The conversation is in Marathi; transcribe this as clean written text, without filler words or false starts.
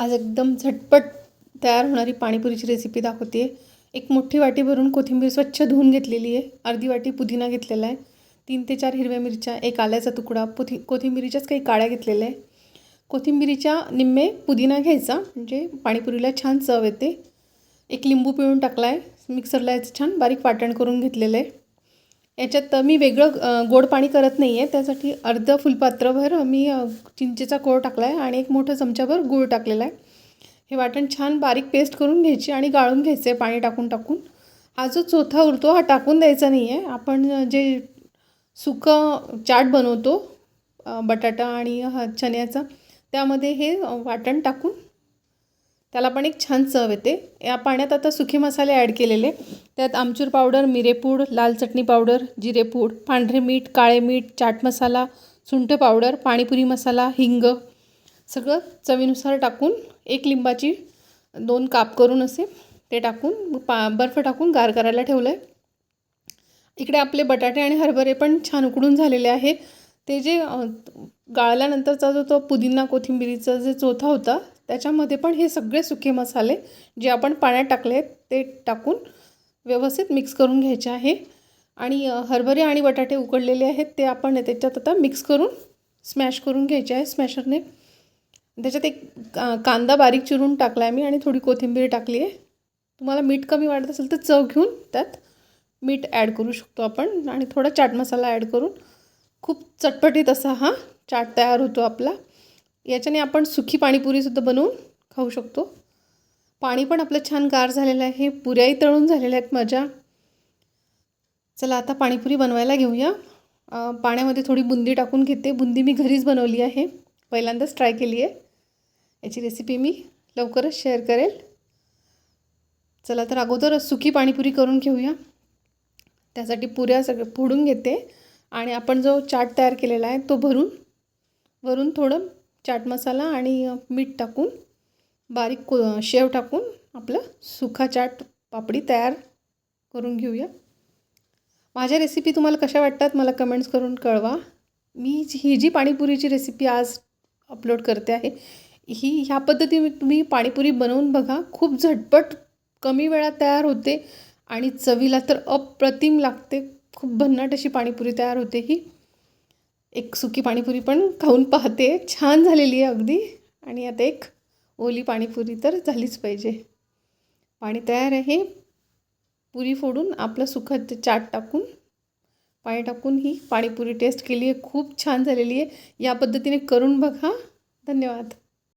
आज एकदम झटपट तयार होणारी पाणीपुरीची रेसिपी दाखवते. एक मोठी वाटी भरून कोथिंबीर स्वच्छ धुवून घेतलेली आहे. अर्धी वाटी पुदिना घेतलेला आहे. 3 ते 4 हिरव्या मिरच्या, एक आल्याचा तुकडा, कोथिंबीरीच्याच काही काड्या घेतलेल्या आहे. कोथिंबीरीच्या निम्मे पुदिना घ्यायचा म्हणजे पाणीपुरीला छान चव येते. एक लिंबू पिळून टाकला आहे. मिक्सरला याचं छान बारीक वाटण करून घेतलेलं आहे. याच्यात मी वेगळं गोड पाणी करत नाही आहे. त्यासाठी अर्ध फुलपात्रभर मी चिंचेचा कोळ टाकला आहे आणि एक मोठा चमचाभर गूळ टाकलेला आहे. हे वाटण छान बारीक पेस्ट करून घ्यायची आणि गाळून घ्यायचं आहे पाणी टाकून टाकून. हा जो चोथा उरतो हा टाकून द्यायचा नाही आहे. आपण जे सुकं चाट बनवतो बटाटा आणि चण्याचा, त्यामध्ये हे वाटण टाकून त्याला पण एक छान चव येते. या पाण्यात आता सुखे मसाले ॲड केलेले. त्यात आमचूर पावडर, मिरेपूड, लाल चटणी पावडर, जिरेपूड, पांढरे मीठ, काळे मीठ, चाट मसाला, सुंठ पावडर, पाणीपुरी मसाला, हिंग सगळं चवीनुसार टाकून एक लिंबाची 2 काप करून असे ते टाकून बर्फ टाकून गार करायला ठेवलं आहे. इकडे आपले बटाटे आणि हरभरे पण छान उकडून झालेले आहे. ते जे गाळल्यानंतरचा जो तो पुदिना कोथिंबीरीचा जे चोथा होता त्याच्यामध्ये पण हे सगळे सुके मसाले जे आपण पाण्यात टाकले आहेत ते टाकून व्यवस्थित मिक्स करून घ्यायचे आहे. आणि हरभरे आणि बटाटे उकडलेले आहेत ते आपण त्याच्यात आता मिक्स करून स्मॅश करून घ्यायचे आहे स्मॅशरने. त्याच्यात एक कांदा बारीक चिरून टाकला आहे मी आणि थोडी कोथिंबीर टाकली आहे. तुम्हाला मीठ कमी वाटत असेल तर चव घेऊन त्यात मीठ ॲड करू शकतो आपण आणि थोडा चाट मसाला ॲड करून खूप चटपटीत असा हा चाट तयार होतो आपला. याच्याने आपण सुकी पाणीपुरीसुद्धा बनवून खाऊ शकतो. पाणी पण आपलं छान गार झालेलं आहे. पुऱ्याही तळून झालेल्या आहेत माझ्या. चला आता पाणीपुरी बनवायला घेऊया. पाण्यामध्ये थोडी बुंदी टाकून घेते. बुंदी मी घरीच बनवली आहे, पहिल्यांदाच ट्राय केली आहे. याची रेसिपी मी लवकरच शेअर करेल. चला तर अगोदर सुकी पाणीपुरी करून घेऊया. त्यासाठी पुऱ्या सगळं फोडून घेते आणि आपण जो चाट तयार केलेला आहे तो वरून थोडं चाट मसाला आणि मीठ टाकून बारीक शेव टाकून आपलं सुका चाट पापडी तयार करून घेऊया. माझ्या रेसिपी तुम्हाला कशा वाटतात मला कमेंट्स करून कळवा. मी ही जी पाणीपुरीची रेसिपी आज अपलोड करते आहे ह्या पद्धतीने तुम्ही पाणीपुरी बनवून बघा. खूप झटपट कमी वेळात तयार होते आणि चवीला तर अप्रतिम लागते. खूप भन्नाट अशी पाणीपुरी तयार होते ही. एक सुकी पाणीपुरी पण खाऊन पाहते, छान झालेली आहे अगदी. आणि आता एक ओली पाणीपुरी तर झालीच पाहिजे. पाणी तयार आहे. पुरी फोडून आपलं सुकं चाट टाकून पाणी टाकून ही पाणीपुरी टेस्ट केली आहे. खूप छान झालेली आहे. या पद्धतीने करून बघा. धन्यवाद.